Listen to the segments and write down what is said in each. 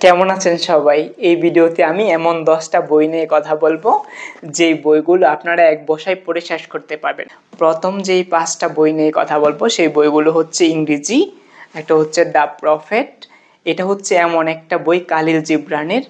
কেমন আছেন সবাই? এই ভিডিওতে আমি এমন 10টা বই নিয়ে কথা বলবো যেই বইগুলো আপনারা এক বসায় পড়ে শেষ করতে পারবেন। প্রথম যেই 5টা বই নিয়ে কথা বলবো সেই বইগুলো হচ্ছে ইংরেজি, একটা হচ্ছে দ্য প্রফেট। এটা হচ্ছে এমন একটা বই কালিল জিবরানের,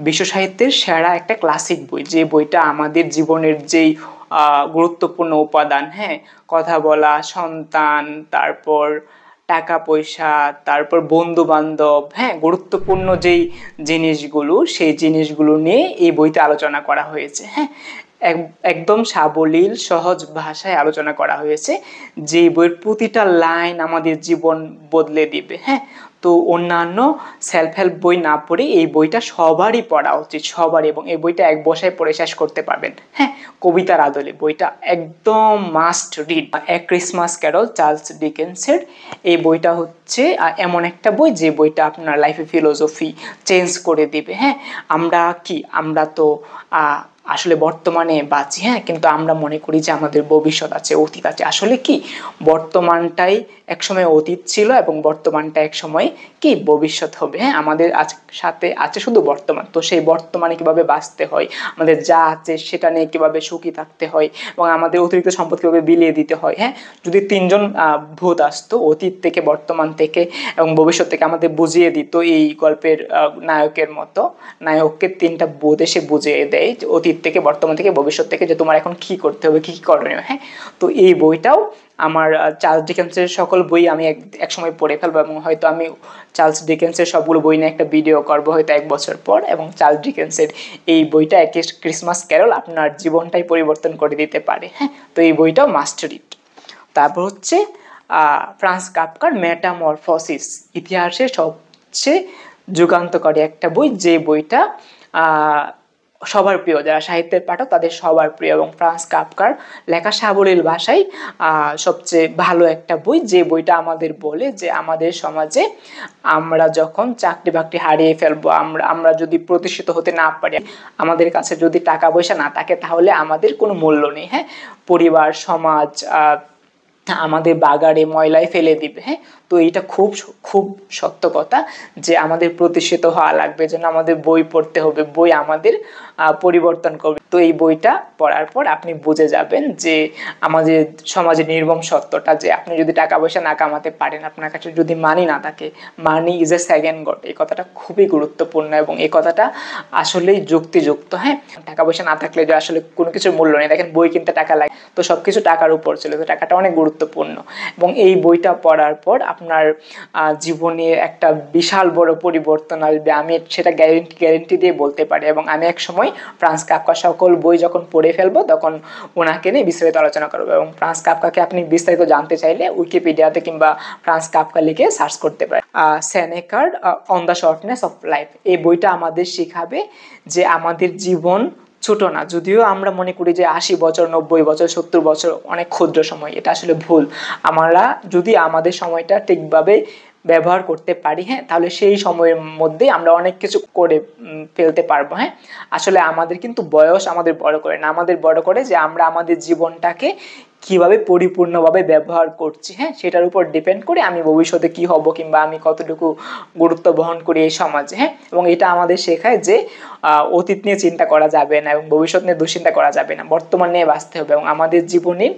বিশ্ব সাহিত্যের সেরা একটা ক্লাসিক বই, যে বইটা আমাদের জীবনের যেই গুরুত্বপূর্ণ উপাদান, হ্যাঁ, কথা বলা, সন্তান, তারপর টাকা পয়সা, তারপর বন্ধু বান্ধব, হ্যাঁ, গুরুত্বপূর্ণ যেই জিনিসগুলো সেই জিনিসগুলো নিয়ে এই বইতে আলোচনা করা হয়েছে। হ্যাঁ, একদম সাবলীল সহজ ভাষায় আলোচনা করা হয়েছে, যে বইয়ের প্রতিটা লাইন আমাদের জীবন বদলে দিবে। হ্যাঁ, তো অন্যান্য সেলফ হেল্প বই না পড়ে এই বইটা সবারই পড়া উচিত, সবারই, এবং এই বইটা এক বসায় পড়ে শেষ করতে পারবেন। হ্যাঁ, কবিতার আদলে বইটা একদম মাস্ট রিড। এ ক্রিসমাস ক্যারল চার্লস ডিকেন্সের এই বইটা হচ্ছে এমন একটা বই যে বইটা আপনার লাইফে ফিলোসফি চেঞ্জ করে দিবে। হ্যাঁ, আমরা তো আসলে বর্তমানে বাঁচি, হ্যাঁ, কিন্তু আমরা মনে করি যে আমাদের ভবিষ্যৎ আছে, অতীত আছে। আসলে কি, বর্তমানটাই একসময় অতীত ছিল এবং বর্তমানটা একসময় কি ভবিষ্যৎ হবে। হ্যাঁ, আমাদের সাথে আছে শুধু বর্তমান। তো সেই বর্তমানে কিভাবে বাঁচতে হয়, আমাদের যা আছে সেটা নিয়ে কিভাবে সুখী থাকতে হয়, এবং আমাদের অতিরিক্ত সম্পদ কিভাবে বিলিয়ে দিতে হয়। হ্যাঁ, যদি তিনজন ভূত আসতো অতীত থেকে, বর্তমান থেকে এবং ভবিষ্যৎ থেকে, আমাদের বুঝিয়ে দিত এই গল্পের নায়কের মতো, নায়ককে 3টা ভূত এসে বুঝিয়ে দেয় অতীত থেকে, বর্তমান থেকে, ভবিষ্যৎ থেকে, যে তোমার এখন কি করতে হবে, কি করণীয়। হ্যাঁ, তো এই বইটাও আমার চার্লস ডিকেন্সের সকল বই আমি এক সময় পড়ে ফেলবো, এবং হয়তো আমি চার্লস ডিকেন্সের সবগুলো বই নিয়ে একটা ভিডিও করবো হয়তো 1 বছর পর। এবং চার্লস ডিকেন্সের এই বইটা, এ ক্রিসমাস ক্যারল, আপনার জীবনটাই পরিবর্তন করে দিতে পারে। হ্যাঁ, তো এই বইটাও মাস্ট রিড। তারপর হচ্ছে ফ্রান্স কাফকার মেটামরফোসিস, ইতিহাসের সবচেয়ে যুগান্তকারী একটা বই, যে বইটা সবার প্রিয়, যারা সাহিত্যের পাঠক তাদের সবার প্রিয়, এবং ফ্রান্স কাফকার লেখা সাবলীল ভাষায় সবচেয়ে ভালো একটা বই, যে বইটা আমাদের বলে যে আমাদের সমাজে আমরা যখন চাকরি বাকরি হারিয়ে ফেলবো, আমরা যদি প্রতিষ্ঠিত হতে না পারি, আমাদের কাছে যদি টাকা পয়সা না থাকে, তাহলে আমাদের কোনো মূল্য নেই। হ্যাঁ, পরিবার, সমাজ আমাদের বাগারে ময়লায় ফেলে দিবে। হ্যাঁ, তো এটা খুব খুব সত্য কথা, যে আমাদের প্রতিষ্ঠিত হওয়া লাগবে, যেন আমাদের বই পড়তে হবে, বই আমাদের পরিবর্তন করবে। তো এই বইটা পড়ার পর আপনি বুঝে যাবেন যে আমাদের সমাজের নির্মম সত্যটা, যে আপনি যদি টাকা পয়সা না কামাতে পারেন, আপনার কাছে যদি মানি না থাকে, money is a second god, এই কথাটা খুবই গুরুত্বপূর্ণ এবং এই কথাটা আসলেই যুক্তিযুক্ত। হ্যাঁ, টাকা পয়সা না থাকলে যে আসলে কোনো কিছুর মূল্য নেই। দেখেন, বই কিনতে টাকা লাগে, তো সবকিছু টাকার উপর ছিল, তো টাকাটা অনেক গুরুত্বপূর্ণ। এবং এই বইটা পড়ার পর আপনার জীবনে একটা বিশাল বড় পরিবর্তন আসবে, আমি সেটা গ্যারেন্টি দিয়ে বলতে পারি। এবং আমি এক সময় ফ্রান্স কাফকার সকল বই যখন পড়ে ফেলবো, তখন ওনাকে নিয়ে বিস্তারিত আলোচনা করবো। এবং ফ্রান্স কাফকাকে আপনি বিস্তারিত জানতে চাইলে উইকিপিডিয়াতে কিংবা ফ্রান্স কাফকা লিখে সার্চ করতে পারেন। সেনেকার on the shortness of life, এই বইটা আমাদের শিখাবে যে আমাদের জীবন ছোট না। যদিও আমরা মনে করি যে 80 বছর, 90 বছর, 70 বছর অনেক ক্ষুদ্র সময়, এটা আসলে ভুল। আমরা যদি আমাদের সময়টা ঠিকভাবে ব্যবহার করতে পারি, হ্যাঁ, তাহলে সেই সময়ের মধ্যে আমরা অনেক কিছু করে ফেলতে পারবো। হ্যাঁ, আসলে আমাদের কিন্তু বয়স আমাদের বড় করে না, আমাদের বড় করে যে আমরা আমাদের জীবনটাকে কিভাবে পরিপূর্ণভাবে ব্যবহার করছি। হ্যাঁ, সেটার উপর ডিপেন্ড করে আমি ভবিষ্যতে কি হব, কিংবা আমি কতটুকু গুরুত্ব বহন করি এই সমাজে। হ্যাঁ, এবং এটা আমাদের শেখায় যে অতীত নিয়ে চিন্তা করা যাবে না এবং ভবিষ্যৎ নিয়ে দুশ্চিন্তা করা যাবে না, বর্তমান নিয়ে বাঁচতে হবে, এবং আমাদের জীবনের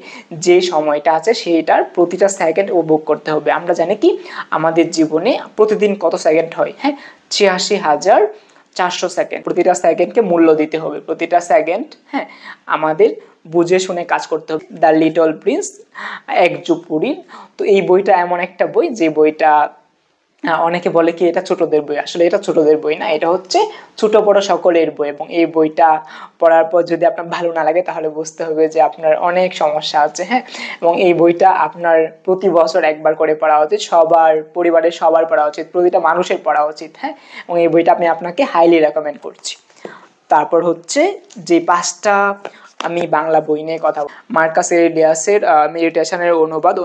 যে সময়টা আছে সেইটার প্রতিটা সেকেন্ড উপভোগ করতে হবে। আমরা জানি কি, আমাদের জীবনে প্রতিদিন কত সেকেন্ড হয়? হ্যাঁ, ৮৬,৪০০ সেকেন্ড। প্রতিটা সেকেন্ডকে মূল্য দিতে হবে, প্রতিটা সেকেন্ড, হ্যাঁ, আমাদের বুঝে শুনে কাজ করতে হবে। দ্য লিটল প্রিন্স একজুপুরির। তো এই বইটা এমন একটা বই, যে বইটা অনেকে বলে কি এটা ছোটদের বই, আসলে এটা ছোটদের বই না, এটা হচ্ছে ছোট বড় সকলের বই। এবং এই বইটা পড়ার পর যদি আপনার ভালো না লাগে, তাহলে বুঝতে হবে যে আপনার অনেক সমস্যা আছে। হ্যাঁ, এবং এই বইটা আপনার প্রতি বছর একবার করে পড়া উচিত, সবার পরিবারের সবার পড়া উচিত, প্রতিটা মানুষের পড়া উচিত। হ্যাঁ, এবং এই বইটা আমি আপনাকে হাইলি রেকমেন্ড করছি। তারপর হচ্ছে যে 5টা আমি বাংলা বই নিয়ে কথা বলবো। মার্কাস এরেলিয়াসের মেডিটেশনের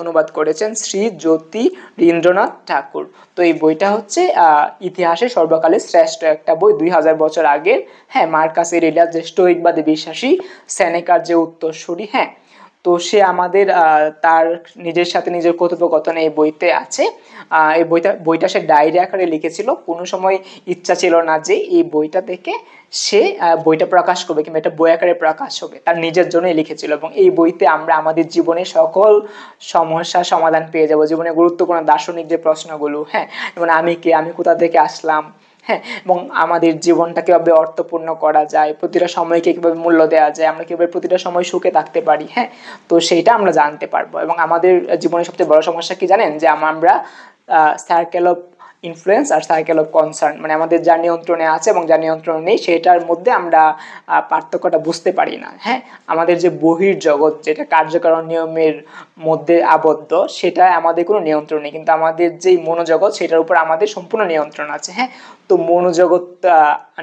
অনুবাদ করেছেন শ্রী জ্যোতিরিন্দ্রনাথ ঠাকুর। তো এই বইটা হচ্ছে ইতিহাসে সর্বকালের শ্রেষ্ঠ একটা বই, 2000 বছর আগের। হ্যাঁ, মার্কাস এরেলিয়াস যে স্টোইকবাদী বিশ্বাসী, সেনেকার যে উত্তরসূরি। হ্যাঁ, তো সে আমাদের তার নিজের সাথে নিজের কথোপকথন এই বইতে আছে। এই বইটা সে ডায়েরি আকারে লিখেছিল। কোনো সময় ইচ্ছা ছিল না যে এই বইটা থেকে সে বইটা প্রকাশ করবে কিংবা এটা বই আকারে প্রকাশ হবে, তার নিজের জন্যই লিখেছিল। এবং এই বইতে আমরা আমাদের জীবনের সকল সমস্যার সমাধান পেয়ে যাব, জীবনের গুরুত্বপূর্ণ দার্শনিক যে প্রশ্নগুলো, হ্যাঁ, যেমন আমি কে, আমি কোথা থেকে আসলাম, হ্যাঁ, এবং আমাদের জীবনটা কিভাবে অর্থপূর্ণ করা যায়, প্রতিটা সময়কে কিভাবে মূল্য দেওয়া যায়, আমরা কিভাবে প্রতিটা সময় সুখে থাকতে পারি, হ্যাঁ, তো সেইটা আমরা জানতে পারবো। এবং আমাদের জীবনের সবচেয়ে বড় সমস্যা কি জানেন, যে আমরা সার্কেল অফ ইনফ্লুয়েন্স আর সার্কেল অফ কনসার্ন, মানে আমাদের যা নিয়ন্ত্রণে আছে এবং যা নিয়ন্ত্রণে নেই সেটার মধ্যে আমরা পার্থক্যটা বুঝতে পারি না। হ্যাঁ, আমাদের যে বহির জগৎ, যেটা কার্যকারণ নিয়মের মধ্যে আবদ্ধ, সেটা আমাদের কোনো নিয়ন্ত্রণ নেই, কিন্তু আমাদের যেই মনোজগৎ সেটার উপর আমাদের সম্পূর্ণ নিয়ন্ত্রণ আছে। হ্যাঁ, তো মনোজগৎ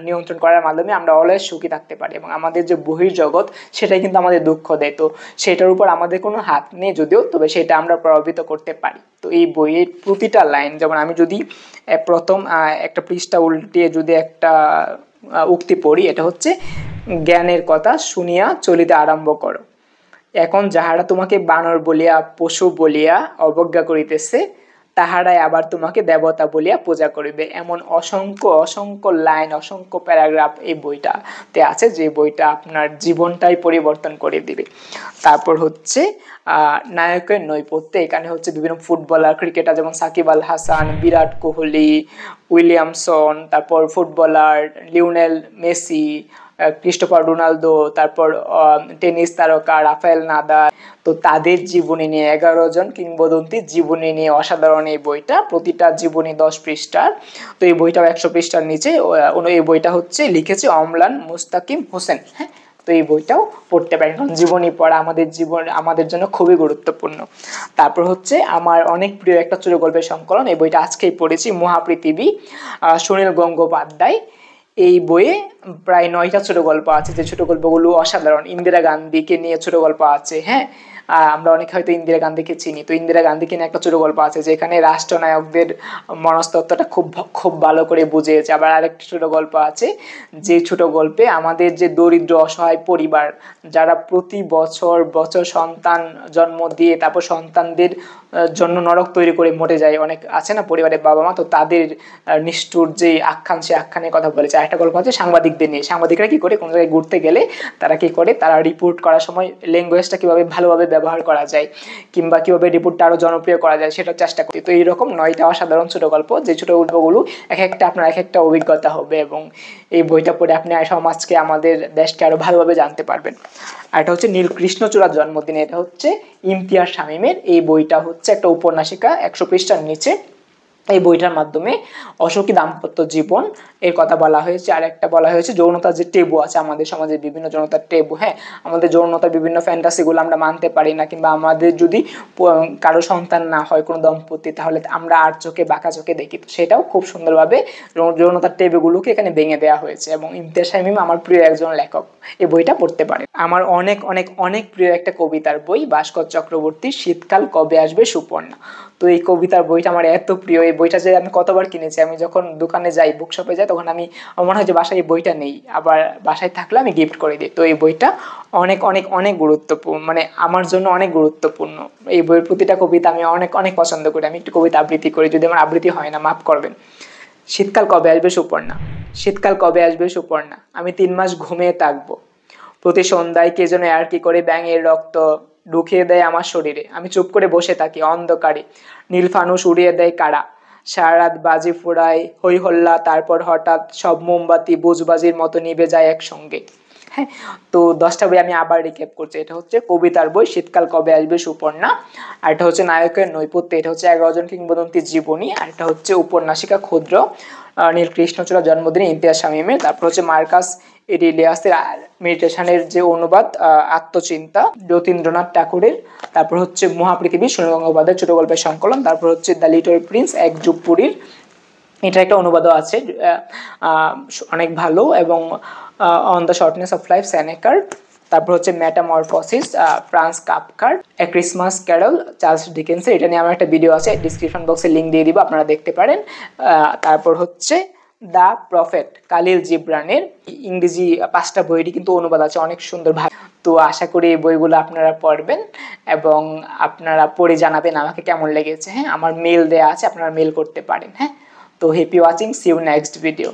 নিয়ন্ত্রণ করার মাধ্যমে আমরা অলওয়েজ সুখী থাকতে পারি, এবং আমাদের যে বহির জগৎ সেটাই কিন্তু আমাদের দুঃখ দেয়। তো সেটার উপর আমাদের কোনো হাত নেই যদিও, তবে সেটা আমরা প্রভাবিত করতে পারি। তো এই বইয়ের প্রতিটা লাইন, যেমন আমি যদি প্রথম একটা পৃষ্ঠা উল্টিয়ে যদি একটা উক্তি পড়ি, এটা হচ্ছে, জ্ঞানের কথা শুনিয়া চলিতে আরম্ভ করো, এখন যাহারা তোমাকে বানর বলিয়া পশু বলিয়া অবজ্ঞা করিতেছে, তাহারাই আবার তোমাকে দেবতা বলিয়া পূজা করিবে। এমন অসংখ্য অসংখ্য লাইন, অসংখ্য প্যারাগ্রাফ এই বইটাতে আছে, যে বইটা আপনার জীবনটাই পরিবর্তন করে দিবে। তারপর হচ্ছে নায়কের নৈপথ্য। এখানে হচ্ছে বিভিন্ন ফুটবলার, ক্রিকেটার, যেমন সাকিব আল হাসান, বিরাট কোহলি, উইলিয়ামসন, তারপর footballer Lionel Messi, Christopher Ronaldo, তারপর টেনিস তারকা রাফায়েল নাদাল, তো তাদের জীবনী নিয়ে 11 জন কিংবদন্তির জীবনী নিয়ে অসাধারণ এই বইটা। প্রতিটা জীবনী 10 পৃষ্ঠার। তো এই বইটাও 100 পৃষ্ঠার নিচে। এই বইটা হচ্ছে লিখেছে অমলান মুস্তাকিম হোসেন। হ্যাঁ, তো এই বইটাও পড়তে পারেন, কারণ জীবনী পড়া আমাদের জন্য খুবই গুরুত্বপূর্ণ। তারপর হচ্ছে আমার অনেক প্রিয় একটা ছোট গল্পের সংকলন, এই বইটা আজকেই পড়েছি, মহাপৃথিবী, সুনীল গঙ্গোপাধ্যায়। এই বইয়ে প্রায় 9টা ছোট গল্প আছে, যে ছোট গল্পগুলো অসাধারণ। ইন্দিরা গান্ধীকে নিয়ে ছোট গল্প আছে। হ্যাঁ, আমরা অনেকে হয়তো ইন্দিরা গান্ধীকে চিনি, তো ইন্দিরা গান্ধীকে নিয়ে একটা ছোট গল্প আছে, যেখানে রাষ্ট্রনায়কদের মনস্তত্ত্বটা খুব খুব ভালো করে বুঝিয়েছে। আবার আরেকটা ছোট গল্প আছে, যে ছোট গল্পে আমাদের যে দরিদ্র অসহায় পরিবার, যারা প্রতি বছর সন্তান জন্ম দিয়ে তারপর সন্তানদের জন্য নরক তৈরি করে মরে যায়, অনেক আছে না পরিবারের বাবা মা, তো তাদের নিষ্ঠুর যে আখ্যান, সে আখ্যানের কথা বলেছে। একটা গল্প আছে সাংবাদিকদের নিয়ে, সাংবাদিকরা কি করে, কোন জায়গায় ঘুরতে গেলে তারা কি করে, তারা রিপোর্ট করার সময় ল্যাঙ্গুয়েজটা কিভাবে ভালোভাবে ব্যবহার করা যায়, কিংবা কিভাবে রিপোর্টটা আরো জনপ্রিয় করা যায়, সেটা চেষ্টা করি। তো এইরকম 9টা অসাধারণ ছোট গল্প, যে ছোট গল্পগুলো এক একটা আপনার এক একটা অভিজ্ঞতা হবে, এবং এই বইটা পড়ে আপনি সমাজকে, আমাদের দেশকে আরো ভালোভাবে জানতে পারবেন। আর এটা হচ্ছে নীল কৃষ্ণচূড়ার জন্মদিন। এটা হচ্ছে ইমতিয়াজ শামীমের। এই বইটা হচ্ছে একটা উপন্যাসিকা, 100 পৃষ্ঠার নিচে। এই বইটার মাধ্যমে অসুখী দাম্পত্য জীবন এর কথা বলা হয়েছে। আর একটা বলা হয়েছে যৌনতার যে টেবু আছে আমাদের সমাজে, বিভিন্ন যৌনতার টেবু। হ্যাঁ, আমাদের যৌনতার বিভিন্ন ফ্যান্টাসিগুলো আমরা মানতে পারি না, কিংবা আমাদের যদি কারো সন্তান না হয় কোনো দম্পতি, তাহলে আমরা আর চোখে বাঁকা চোখে দেখি। তো সেটাও খুব সুন্দরভাবে যৌনতার টেবুগুলোকে এখানে ভেঙে দেওয়া হয়েছে। এবং ইমতিয়াজ শামীম আমার প্রিয় একজন লেখক, এই বইটা পড়তে পারে। আমার অনেক অনেক অনেক প্রিয় একটা কবিতার বই, ভাস্কর চক্রবর্তী, শীতকাল কবে আসবে সুপর্ণা। তো এই কবিতার বইটা আমার এত প্রিয়, এই বইটা যে আমি কতবার কিনেছি। আমি যখন দোকানে যাই, বুকশপে যাই, তখন আমি মনে হয় যে বাসায় এই বইটা নেই, আবার বাসায় থাকলে আমি গিফট করে দিই। তো এই বইটা অনেক অনেক অনেক গুরুত্বপূর্ণ, মানে আমার জন্য অনেক গুরুত্বপূর্ণ। এই বইয়ের প্রতিটা কবিতা আমি অনেক অনেক পছন্দ করি। আমি একটু কবিতা আবৃত্তি করি, যদি আমার আবৃত্তি হয় না মাফ করবেন। শীতকাল কবে আসবে সুপর্ণা, শীতকাল কবে আসবে সুপর্ণা, আমি 3 মাস ঘুমিয়ে থাকবো, প্রতি সন্ধ্যায় কে যেন আর কি করে ব্যাঙের রক্ত ঢুকিয়ে দেয় আমার শরীরে, আমি চুপ করে বসে থাকি অন্ধকারে, নীল ফানুস উড়িয়ে দেয় কারা, সারা রাত বাজি ফোড়ায় হই হল্লা, তারপর হঠাৎ সব মোমবাতি বুঝবাজির মতো নিভে যায় একসঙ্গে। হ্যাঁ, তো 10টা বই আমি আবার রিক্যাপ করছি। এটা হচ্ছে কবিতার বই শীতকাল কবে আসবে সুপর্ণা, আর এটা হচ্ছে নায়কের নৈপথ্য, এটা হচ্ছে 11 জন কিংবদন্তির জীবনী, আর এটা হচ্ছে উপন্যাসিকা ক্ষুদ্র নীল কৃষ্ণচূড়ার জন্মদিনে ইমতিয়াজ শামীমের। তারপর হচ্ছে মার্কাস এরিলিয়াসের মেডিটেশনের যে অনুবাদ আত্মচিন্তা যতীন্দ্রনাথ ঠাকুরের। তারপর হচ্ছে মহাপৃথিবী, সুনীল গঙ্গোপাধ্যায়ের ছোট গল্পের সংকলন। তারপর হচ্ছে দ্য লিটল প্রিন্স, এক যুগ পুরীর, এটা একটা অনুবাদও আছে অনেক ভালো। এবং on the shortness of life সেনেকার। তারপর হচ্ছে মেটামরফোসিস ফ্রান্স কাফকার, এ ক্রিসমাস ক্যারল চার্লস ডিকেন্সের। এটা নিয়ে আমার একটা ভিডিও আছে, ডিসক্রিপশন বক্সে লিঙ্ক দিয়ে দিব, আপনারা দেখতে পারেন। তারপর হচ্ছে দ্য প্রফেট কালিল জিব্রানের ইংরেজি 5টা বইয়েরই কিন্তু অনুবাদ আছে অনেক সুন্দর ভাবে। তো আশা করি এই বইগুলো আপনারা পড়বেন এবং আপনারা পড়ে জানাবেন আমাকে কেমন লেগেছে। হ্যাঁ, আমার মেল দেয়া আছে, আপনারা মেল করতে পারেন। হ্যাঁ, তো happy watching, see you next video.